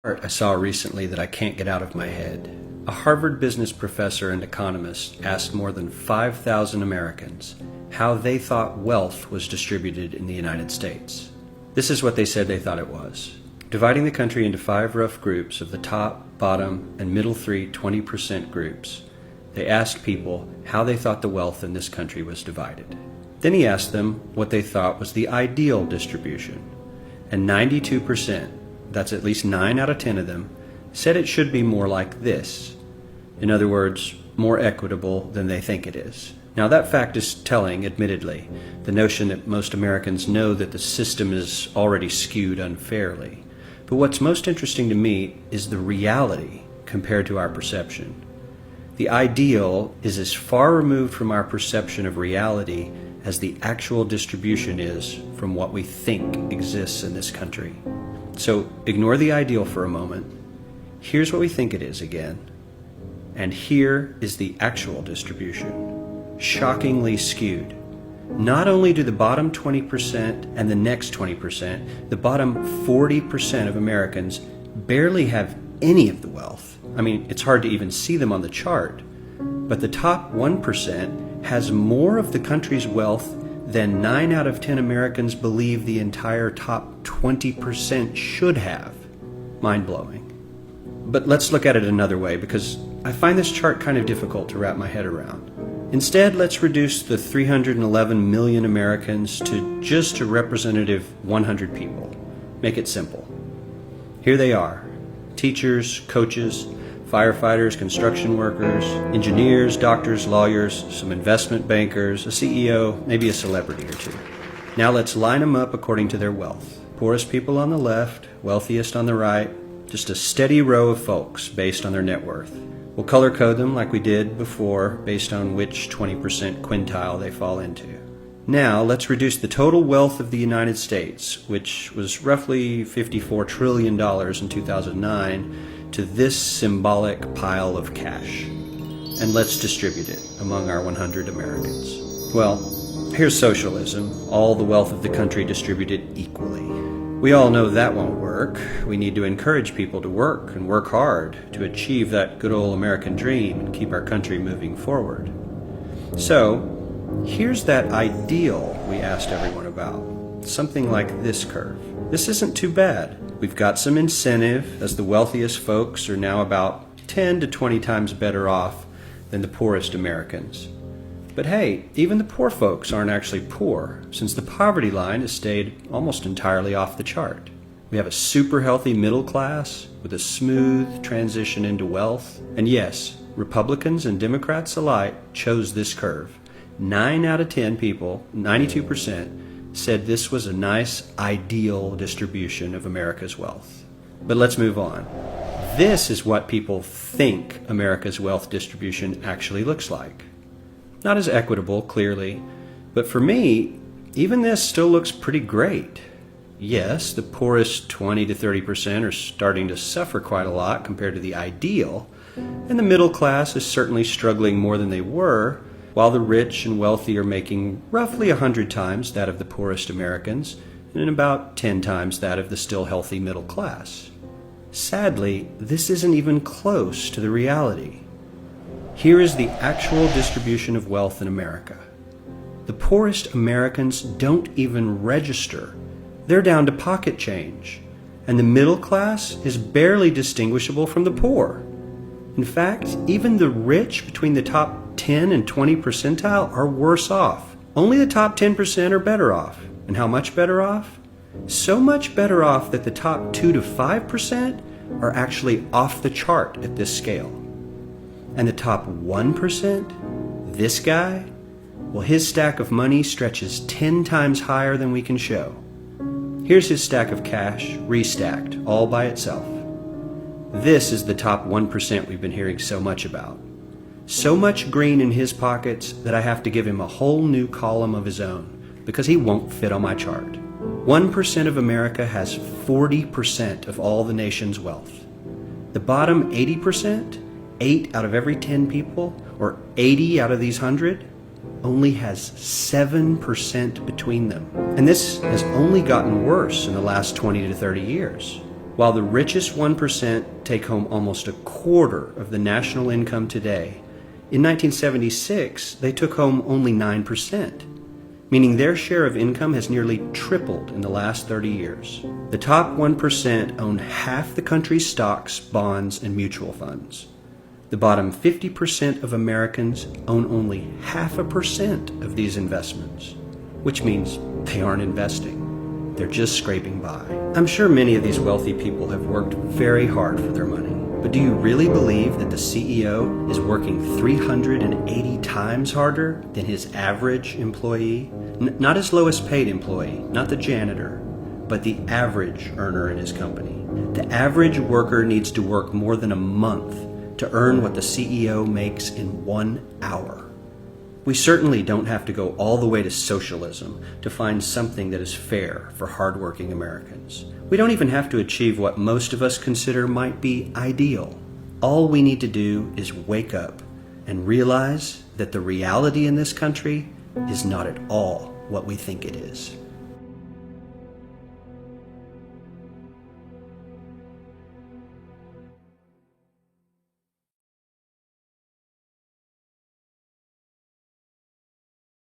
I saw recently that I can't get out of my head. A Harvard business professor and economist asked more than 5,000 Americans how they thought wealth was distributed in the United States. This is what they said they thought it was. Dividing the country into 5 rough groups of the top, bottom, and middle 20% groups, they asked people how they thought the wealth in this country was divided. Then he asked them what they thought was the ideal distribution, and 92%, that's at least 9 out of 10 of them, said it should be more like this. In other words, more equitable than they think it is. Now that fact is telling, admittedly, the notion that most Americans know that the system is already skewed unfairly. But what's most interesting to me is the reality compared to our perception. The ideal is as far removed from our perception of reality as the actual distribution is from what we think exists in this country. So ignore the ideal for a moment. Here's what we think it is again. And here is the actual distribution. Shockingly skewed. Not only do the bottom 20% and the next 20%, the bottom 40% of Americans barely have any of the wealth. I mean, it's hard to even see them on the chart. But the top 1% has more of the country's wealth than 9 out of 10 Americans believe the entire top 20% should have. Mind-blowing. But let's look at it another way, because I find this chart kind of difficult to wrap my head around. Instead, let's reduce the 311 million Americans to just a representative 100 people. Make it simple. Here they are: teachers, coaches, firefighters, construction workers, engineers, doctors, lawyers, some investment bankers, a CEO, maybe a celebrity or two. Now let's line them up according to their wealth. Poorest people on the left, wealthiest on the right, just a steady row of folks based on their net worth. We'll color code them like we did before based on which 20% quintile they fall into. Now let's reduce the total wealth of the United States, which was roughly $54 trillion in 2009, to this symbolic pile of cash. And let's distribute it among our 100 Americans. Well, here's socialism, all the wealth of the country distributed equally. We all know that won't work. We need to encourage people to work and work hard to achieve that good old American dream and keep our country moving forward. So, here's that ideal we asked everyone about. Something like this curve. This isn't too bad. We've got some incentive, as the wealthiest folks are now about 10 to 20 times better off than the poorest Americans. But hey, even the poor folks aren't actually poor, since the poverty line has stayed almost entirely off the chart. We have a super healthy middle class with a smooth transition into wealth. And yes, Republicans and Democrats alike chose this curve. 9 out of 10 people, 92%, said this was a nice, ideal distribution of America's wealth. But let's move on. This is what people think America's wealth distribution actually looks like. Not as equitable, clearly, but for me, even this still looks pretty great. Yes, the poorest 20 to 30% are starting to suffer quite a lot compared to the ideal, and the middle class is certainly struggling more than they were, while the rich and wealthy are making roughly 100 times that of the poorest Americans and about 10 times that of the still healthy middle class. Sadly, this isn't even close to the reality. Here is the actual distribution of wealth in America. The poorest Americans don't even register. They're down to pocket change, and the middle class is barely distinguishable from the poor. In fact, even the rich between the top 10 and 20 percentile are worse off. Only the top 10% are better off. And how much better off? So much better off that the top 2 to 5% are actually off the chart at this scale. And the top 1%, this guy, well, his stack of money stretches 10 times higher than we can show. Here's his stack of cash, restacked, all by itself. This is the top 1% we've been hearing so much about. So much green in his pockets that I have to give him a whole new column of his own, because he won't fit on my chart. 1% of America has 40% of all the nation's wealth. The bottom 80%, 8 out of every 10 people, or 80 out of these 100, only has 7% between them. And this has only gotten worse in the last 20 to 30 years. While the richest 1% take home almost a quarter of the national income today, in 1976 they took home only 9%, meaning their share of income has nearly tripled in the last 30 years. The top 1% own half the country's stocks, bonds, and mutual funds. The bottom 50% of Americans own only 0.5% of these investments, which means they aren't investing. They're just scraping by. I'm sure many of these wealthy people have worked very hard for their money, but do you really believe that the CEO is working 380 times harder than his average employee? Not his lowest paid employee, not the janitor, but the average earner in his company. The average worker needs to work more than a month to earn what the CEO makes in 1 hour. We certainly don't have to go all the way to socialism to find something that is fair for hardworking Americans. We don't even have to achieve what most of us consider might be ideal. All we need to do is wake up and realize that the reality in this country is not at all what we think it is.